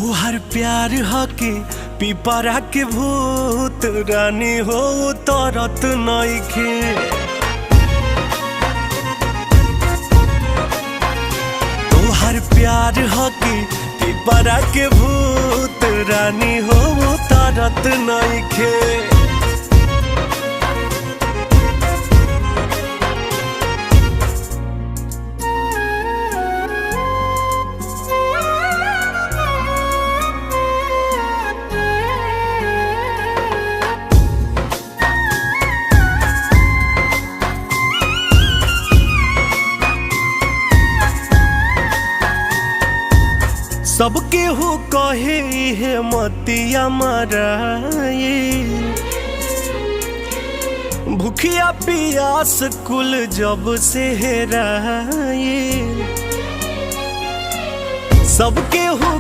तोहर प्यार हके पिपरा के भूत रानी हो तरत नइखे। तोहर प्यार हके पिपरा के भूत रानी हो तरत नइखे। सबके हो कहे हे मतिया मराए, भूखिया पियास कुल जब से हेराए। सबके हो